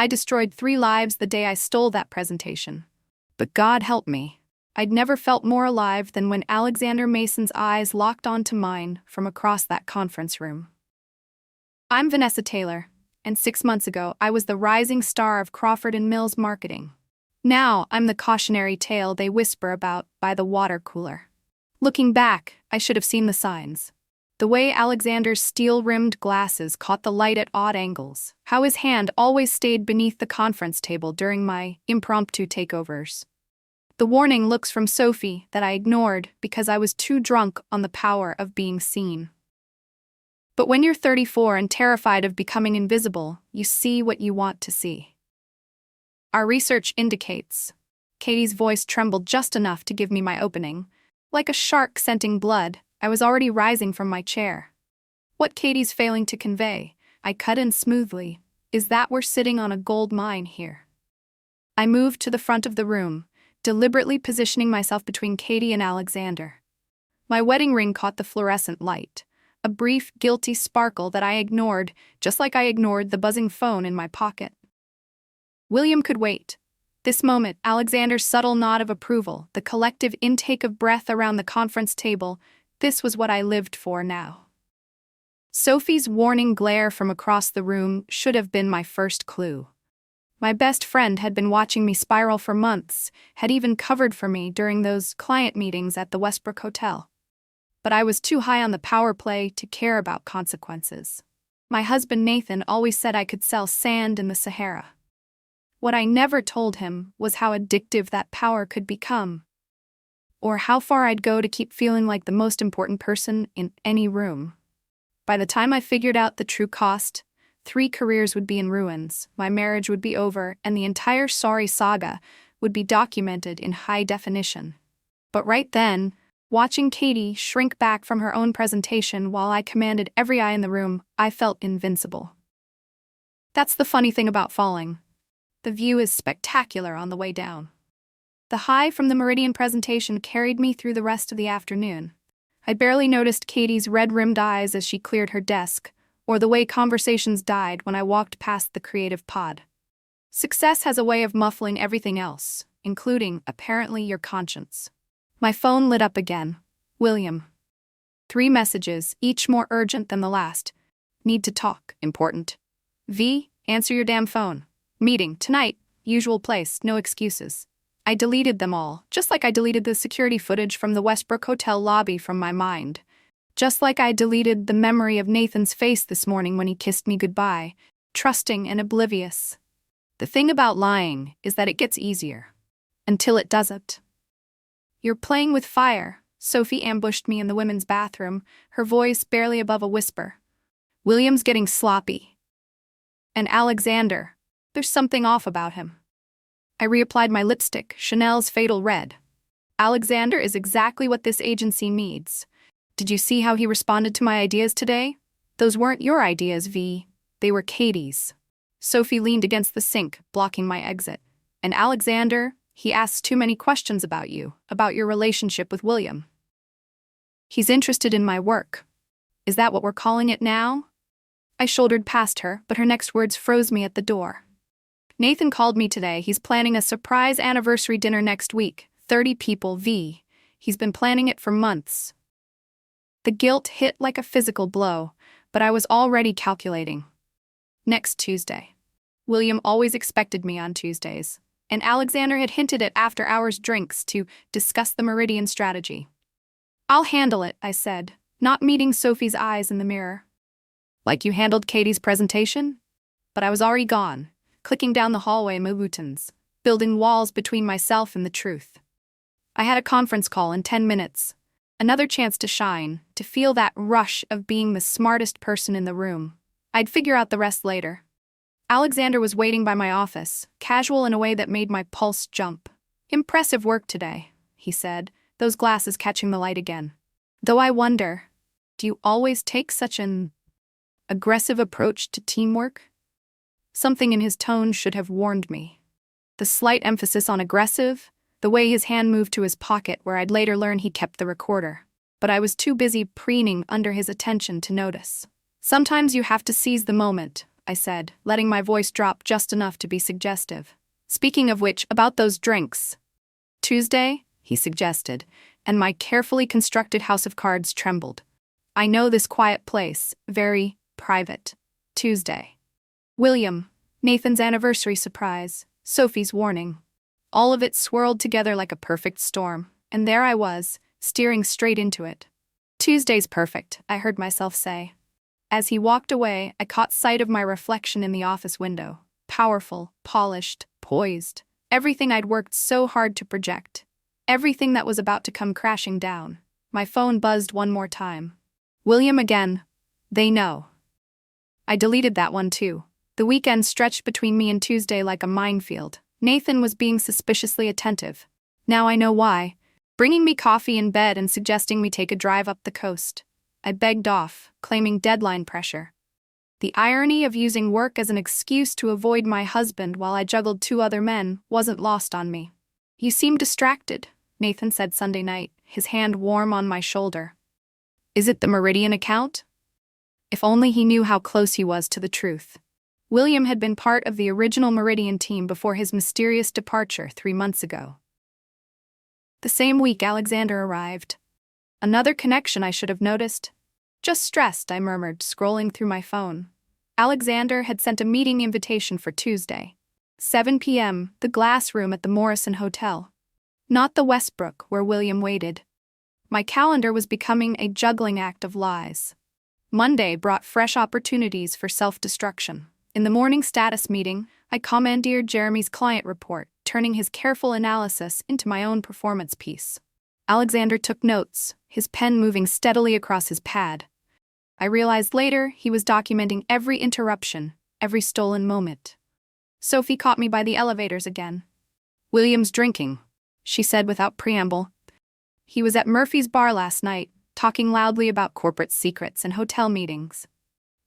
I destroyed 3 lives the day I stole that presentation. But God help me. I'd never felt more alive than when Alexander Mason's eyes locked onto mine from across that conference room. I'm Vanessa Taylor, and 6 months ago I was the rising star of Crawford & Mills marketing. Now I'm the cautionary tale they whisper about by the water cooler. Looking back, I should have seen the signs. The way Alexander's steel-rimmed glasses caught the light at odd angles, how his hand always stayed beneath the conference table during my impromptu takeovers. The warning looks from Sophie that I ignored because I was too drunk on the power of being seen. But when you're 34 and terrified of becoming invisible, you see what you want to see. Our research indicates. Katie's voice trembled just enough to give me my opening. Like a shark scenting blood, I was already rising from my chair. What Katie's failing to convey, I cut in smoothly, is that we're sitting on a gold mine here. I moved to the front of the room, deliberately positioning myself between Katie and Alexander. My wedding ring caught the fluorescent light, a brief, guilty sparkle that I ignored, just like I ignored the buzzing phone in my pocket. William could wait. This moment, Alexander's subtle nod of approval, the collective intake of breath around the conference table, this was what I lived for now. Sophie's warning glare from across the room should have been my first clue. My best friend had been watching me spiral for months, had even covered for me during those client meetings at the Westbrook Hotel. But I was too high on the power play to care about consequences. My husband Nathan always said I could sell sand in the Sahara. What I never told him was how addictive that power could become, or how far I'd go to keep feeling like the most important person in any room. By the time I figured out the true cost, 3 careers would be in ruins, my marriage would be over, and the entire sorry saga would be documented in high definition. But right then, watching Katie shrink back from her own presentation while I commanded every eye in the room, I felt invincible. That's the funny thing about falling. The view is spectacular on the way down. The high from the Meridian presentation carried me through the rest of the afternoon. I barely noticed Katie's red-rimmed eyes as she cleared her desk, or the way conversations died when I walked past the creative pod. Success has a way of muffling everything else, including, apparently, your conscience. My phone lit up again. William. 3 messages, each more urgent than the last. Need to talk. Important. V, answer your damn phone. Meeting, tonight. Usual place, no excuses. I deleted them all, just like I deleted the security footage from the Westbrook Hotel lobby from my mind. Just like I deleted the memory of Nathan's face this morning when he kissed me goodbye, trusting and oblivious. The thing about lying is that it gets easier. Until it doesn't. You're playing with fire. Sophie ambushed me in the women's bathroom, her voice barely above a whisper. William's getting sloppy. And Alexander, there's something off about him. I reapplied my lipstick, Chanel's Fatal Red. Alexander is exactly what this agency needs. Did you see how he responded to my ideas today? Those weren't your ideas, V. They were Katie's. Sophie leaned against the sink, blocking my exit. And Alexander, he asks too many questions about you, about your relationship with William. He's interested in my work. Is that what we're calling it now? I shouldered past her, but her next words froze me at the door. Nathan called me today. He's planning a surprise anniversary dinner next week. 30 people, V. He's been planning it for months. The guilt hit like a physical blow, but I was already calculating. Next Tuesday. William always expected me on Tuesdays, and Alexander had hinted at after-hours drinks to discuss the Meridian strategy. I'll handle it, I said, not meeting Sophie's eyes in the mirror. Like you handled Katie's presentation? But I was already gone, clicking down the hallway Mabutons, building walls between myself and the truth. I had a conference call in 10 minutes. Another chance to shine, to feel that rush of being the smartest person in the room. I'd figure out the rest later. Alexander was waiting by my office, casual in a way that made my pulse jump. Impressive work today, he said, those glasses catching the light again. Though I wonder, do you always take such an aggressive approach to teamwork? Something in his tone should have warned me. The slight emphasis on aggressive, the way his hand moved to his pocket where I'd later learn he kept the recorder. But I was too busy preening under his attention to notice. Sometimes you have to seize the moment, I said, letting my voice drop just enough to be suggestive. Speaking of which, about those drinks. Tuesday, he suggested, and my carefully constructed house of cards trembled. I know this quiet place, very private. Tuesday. William, Nathan's anniversary surprise, Sophie's warning. All of it swirled together like a perfect storm, and there I was, steering straight into it. Tuesday's perfect, I heard myself say. As he walked away, I caught sight of my reflection in the office window. Powerful, polished, poised. Everything I'd worked so hard to project. Everything that was about to come crashing down. My phone buzzed one more time. William again. They know. I deleted that one too. The weekend stretched between me and Tuesday like a minefield. Nathan was being suspiciously attentive. Now I know why. Bringing me coffee in bed and suggesting we take a drive up the coast. I begged off, claiming deadline pressure. The irony of using work as an excuse to avoid my husband while I juggled two other men wasn't lost on me. You seem distracted, Nathan said Sunday night, his hand warm on my shoulder. Is it the Meridian account? If only he knew how close he was to the truth. William had been part of the original Meridian team before his mysterious departure 3 months ago. The same week Alexander arrived. Another connection I should have noticed. Just stressed, I murmured, scrolling through my phone. Alexander had sent a meeting invitation for Tuesday. 7 p.m., the glass room at the Morrison Hotel. Not the Westbrook, where William waited. My calendar was becoming a juggling act of lies. Monday brought fresh opportunities for self-destruction. In the morning status meeting, I commandeered Jeremy's client report, turning his careful analysis into my own performance piece. Alexander took notes, his pen moving steadily across his pad. I realized later he was documenting every interruption, every stolen moment. Sophie caught me by the elevators again. William's drinking, she said without preamble. He was at Murphy's bar last night, talking loudly about corporate secrets and hotel meetings.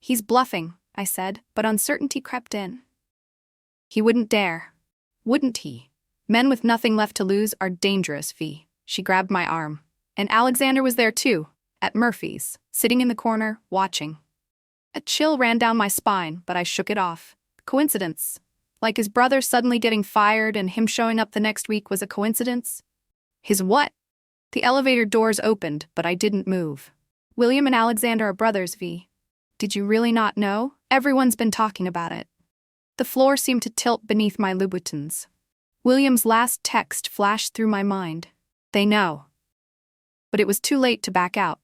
He's bluffing, I said, but uncertainty crept in. He wouldn't dare. Wouldn't he? Men with nothing left to lose are dangerous, V. She grabbed my arm. And Alexander was there too, at Murphy's, sitting in the corner, watching. A chill ran down my spine, but I shook it off. Coincidence. Like his brother suddenly getting fired and him showing up the next week was a coincidence? His what? The elevator doors opened, but I didn't move. William and Alexander are brothers, V. Did you really not know? Everyone's been talking about it. The floor seemed to tilt beneath my Louboutins. William's last text flashed through my mind. They know. But it was too late to back out.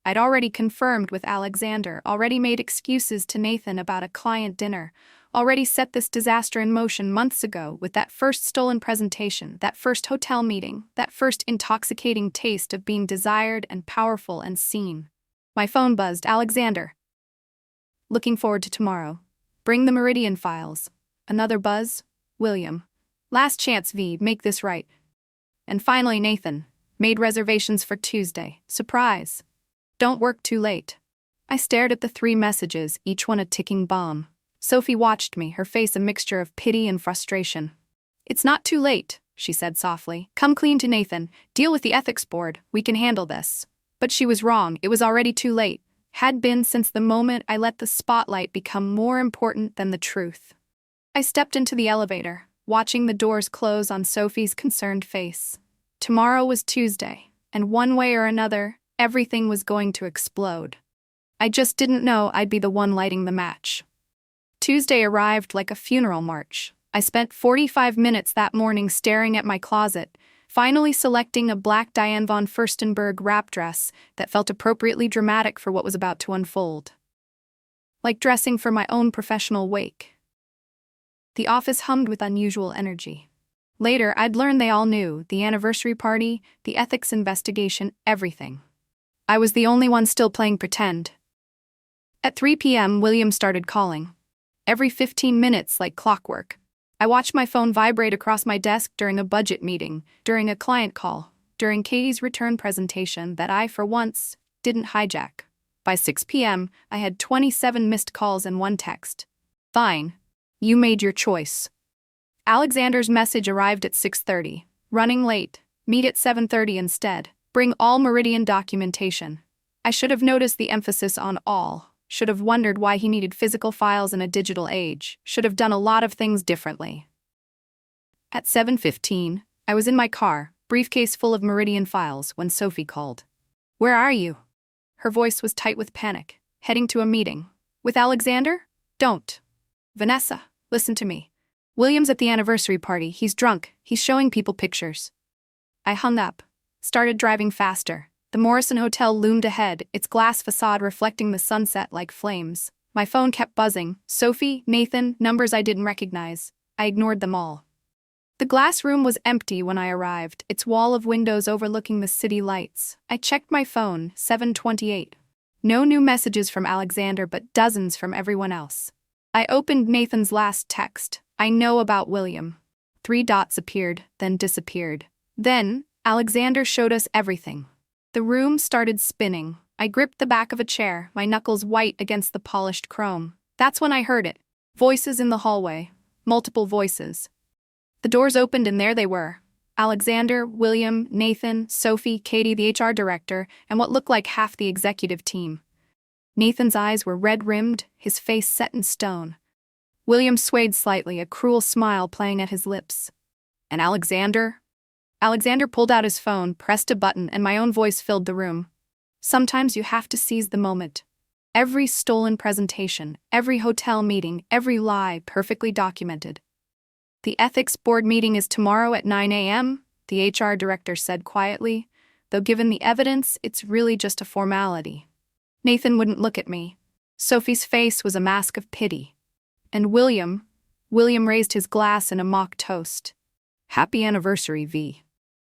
I'd already confirmed with Alexander, already made excuses to Nathan about a client dinner, already set this disaster in motion months ago with that first stolen presentation, that first hotel meeting, that first intoxicating taste of being desired and powerful and seen. My phone buzzed. Alexander. Looking forward to tomorrow. Bring the Meridian files. Another buzz. William. Last chance, V, make this right. And finally Nathan. Made reservations for Tuesday. Surprise. Don't work too late. I stared at the 3 messages, each one a ticking bomb. Sophie watched me, her face a mixture of pity and frustration. It's not too late, she said softly. Come clean to Nathan. Deal with the ethics board. We can handle this. But she was wrong. It was already too late. Had been since the moment I let the spotlight become more important than the truth. I stepped into the elevator, watching the doors close on Sophie's concerned face. Tomorrow was Tuesday, and one way or another, everything was going to explode. I just didn't know I'd be the one lighting the match. Tuesday arrived like a funeral march. I spent 45 minutes that morning staring at my closet, finally selecting a black Diane von Furstenberg wrap dress that felt appropriately dramatic for what was about to unfold. Like dressing for my own professional wake. The office hummed with unusual energy. Later, I'd learned they all knew, the anniversary party, the ethics investigation, everything. I was the only one still playing pretend. At 3 p.m., William started calling. Every 15 minutes, like clockwork. I watched my phone vibrate across my desk during a budget meeting, during a client call, during Katie's return presentation that I, for once, didn't hijack. By 6 p.m., I had 27 missed calls and 1 text. Fine. You made your choice. Alexander's message arrived at 6:30. Running late. Meet at 7:30 instead. Bring all Meridian documentation. I should have noticed the emphasis on all. Should have wondered why he needed physical files in a digital age. Should have done a lot of things differently. At 7:15, I was in my car, briefcase full of Meridian files, when Sophie called. "Where are you?" Her voice was tight with panic. "Heading to a meeting. With Alexander? Don't. Vanessa, listen to me. William's at the anniversary party. He's drunk. He's showing people pictures." I hung up, started driving faster. The Morrison Hotel loomed ahead, its glass facade reflecting the sunset like flames. My phone kept buzzing. Sophie, Nathan, numbers I didn't recognize. I ignored them all. The glass room was empty when I arrived, its wall of windows overlooking the city lights. I checked my phone, 7:28. No new messages from Alexander, but dozens from everyone else. I opened Nathan's last text. "I know about William." 3 dots appeared, then disappeared. Then, Alexander showed us everything. The room started spinning. I gripped the back of a chair, my knuckles white against the polished chrome. That's when I heard it. Voices in the hallway. Multiple voices. The doors opened and there they were. Alexander, William, Nathan, Sophie, Katie, the HR director, and what looked like half the executive team. Nathan's eyes were red-rimmed, his face set in stone. William swayed slightly, a cruel smile playing at his lips. And Alexander? Alexander pulled out his phone, pressed a button, and my own voice filled the room. Sometimes you have to seize the moment. Every stolen presentation, every hotel meeting, every lie perfectly documented. "The ethics board meeting is tomorrow at 9 a.m., the HR director said quietly, though given the evidence, it's really just a formality. Nathan wouldn't look at me. Sophie's face was a mask of pity. And William raised his glass in a mock toast. "Happy anniversary, V."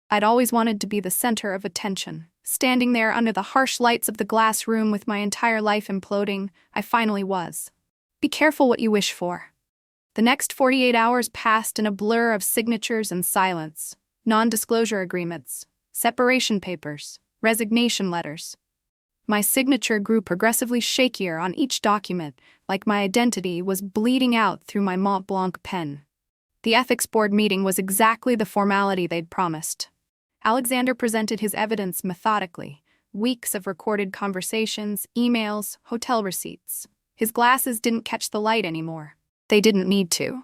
I'd always wanted to be the center of attention. Standing there under the harsh lights of the glass room with my entire life imploding, I finally was. Be careful what you wish for. The next 48 hours passed in a blur of signatures and silence, non-disclosure agreements, separation papers, resignation letters. My signature grew progressively shakier on each document, like my identity was bleeding out through my Mont Blanc pen. The ethics board meeting was exactly the formality they'd promised. Alexander presented his evidence methodically, weeks of recorded conversations, emails, hotel receipts. His glasses didn't catch the light anymore. They didn't need to.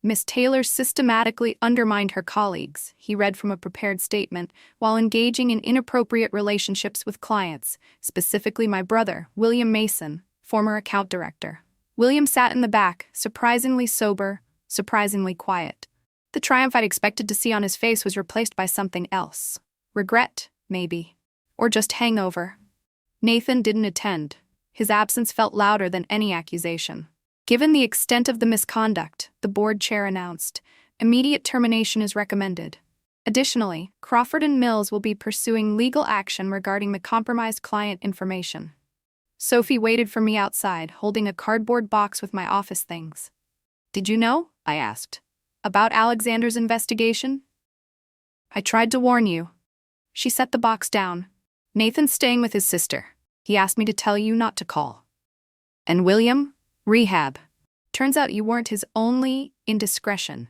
"Miss Taylor systematically undermined her colleagues," he read from a prepared statement, "while engaging in inappropriate relationships with clients, specifically my brother, William Mason, former account director." William sat in the back, surprisingly sober, surprisingly quiet. The triumph I'd expected to see on his face was replaced by something else. Regret, maybe. Or just hangover. Nathan didn't attend. His absence felt louder than any accusation. Given the extent of the misconduct, the board chair announced, immediate termination is recommended. Additionally, Crawford and Mills will be pursuing legal action regarding the compromised client information. Sophie waited for me outside, holding a cardboard box with my office things. "Did you know?" I asked. "About Alexander's investigation?" "I tried to warn you." She set the box down. "Nathan's staying with his sister. He asked me to tell you not to call." "And William? Rehab. Turns out you weren't his only indiscretion.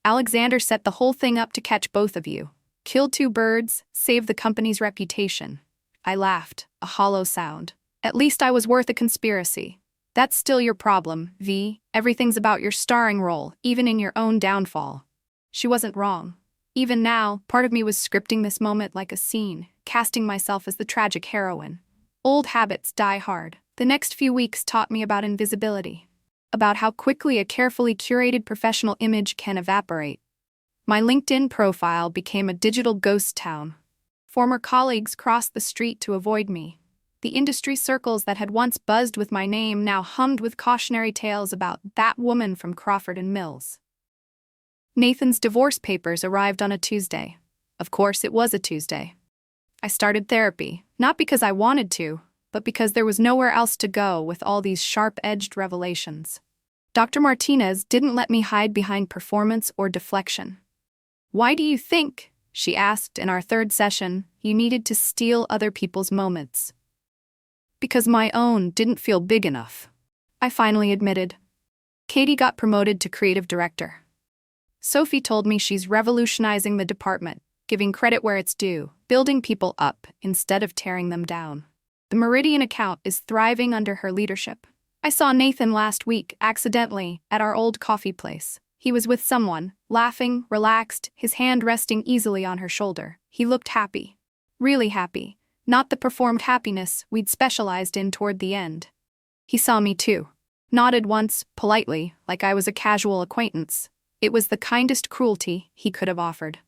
Alexander set the whole thing up to catch both of you. Kill 2 birds, save the company's reputation." I laughed, a hollow sound. "At least I was worth a conspiracy. That's still your problem, V. Everything's about your starring role, even in your own downfall." She wasn't wrong. Even now, part of me was scripting this moment like a scene, casting myself as the tragic heroine. Old habits die hard. The next few weeks taught me about invisibility, about how quickly a carefully curated professional image can evaporate. My LinkedIn profile became a digital ghost town. Former colleagues crossed the street to avoid me. The industry circles that had once buzzed with my name now hummed with cautionary tales about that woman from Crawford and Mills. Nathan's divorce papers arrived on a Tuesday. Of course, it was a Tuesday. I started therapy, not because I wanted to, but because there was nowhere else to go with all these sharp-edged revelations. Dr. Martinez didn't let me hide behind performance or deflection. "Why do you think," she asked in our 3rd session, "you needed to steal other people's moments?" "Because my own didn't feel big enough," I finally admitted. Katie got promoted to creative director. Sophie told me she's revolutionizing the department, giving credit where it's due, building people up instead of tearing them down. The Meridian account is thriving under her leadership. I saw Nathan last week, accidentally, at our old coffee place. He was with someone, laughing, relaxed, his hand resting easily on her shoulder. He looked happy. Really happy. Not the performed happiness we'd specialized in toward the end. He saw me too. Nodded once, politely, like I was a casual acquaintance. It was the kindest cruelty he could have offered.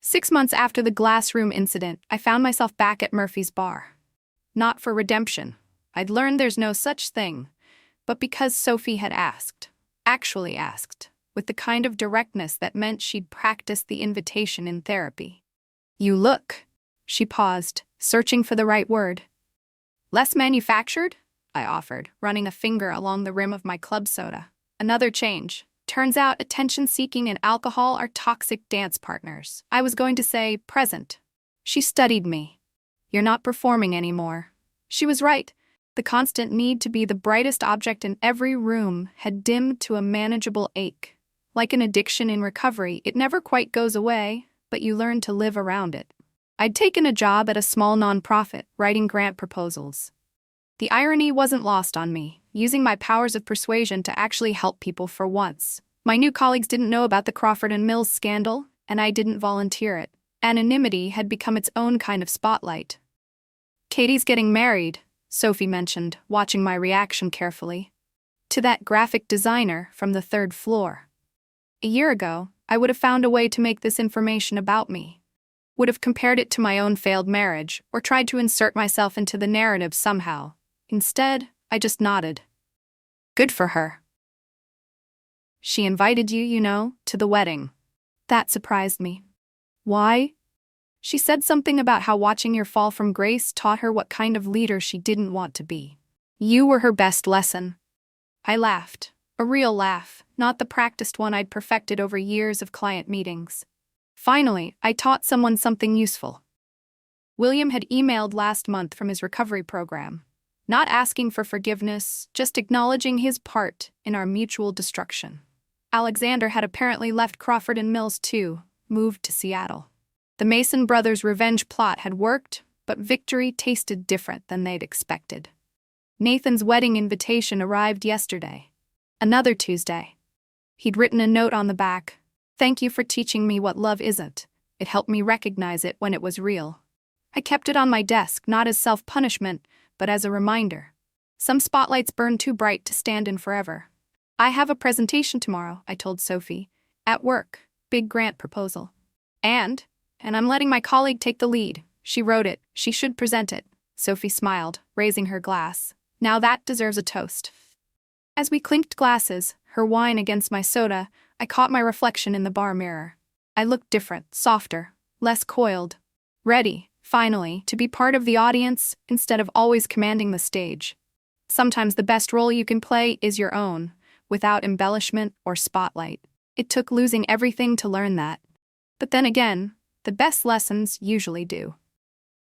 6 months after the glass room incident, I found myself back at Murphy's bar. Not for redemption. I'd learned there's no such thing, but because Sophie had asked. Actually asked, with the kind of directness that meant she'd practiced the invitation in therapy. "You look." She paused, searching for the right word. "Less manufactured?" I offered, running a finger along the rim of my club soda. "Another change. Turns out attention-seeking and alcohol are toxic dance partners." I was going to say present. She studied me. "You're not performing anymore." She was right. The constant need to be the brightest object in every room had dimmed to a manageable ache. Like an addiction in recovery, it never quite goes away, but you learn to live around it. I'd taken a job at a small nonprofit, writing grant proposals. The irony wasn't lost on me, using my powers of persuasion to actually help people for once. My new colleagues didn't know about the Crawford and Mills scandal, and I didn't volunteer it. Anonymity had become its own kind of spotlight. "Katie's getting married," Sophie mentioned, watching my reaction carefully. "To that graphic designer from the 3rd floor." A year ago, I would have found a way to make this information about me. Would have compared it to my own failed marriage, or tried to insert myself into the narrative somehow. Instead, I just nodded. "Good for her. She invited you, to the wedding." That surprised me. "Why?" "She said something about how watching your fall from grace taught her what kind of leader she didn't want to be. You were her best lesson." I laughed. A real laugh, not the practiced one I'd perfected over years of client meetings. Finally, I taught someone something useful. William had emailed last month from his recovery program. Not asking for forgiveness, just acknowledging his part in our mutual destruction. Alexander had apparently left Crawford and Mills too, moved to Seattle. The Mason brothers' revenge plot had worked, but victory tasted different than they'd expected. Nathan's wedding invitation arrived yesterday. Another Tuesday. He'd written a note on the back. "Thank you for teaching me what love isn't. It helped me recognize it when it was real." I kept it on my desk, not as self-punishment, but as a reminder. Some spotlights burn too bright to stand in forever. "I have a presentation tomorrow," I told Sophie. "At work. Big grant proposal. And I'm letting my colleague take the lead. She wrote it. She should present it." Sophie smiled, raising her glass. "Now that deserves a toast." As we clinked glasses, her wine against my soda, I caught my reflection in the bar mirror. I looked different, softer, less coiled. Ready, finally, to be part of the audience instead of always commanding the stage. Sometimes the best role you can play is your own, without embellishment or spotlight. It took losing everything to learn that. But then again, the best lessons usually do.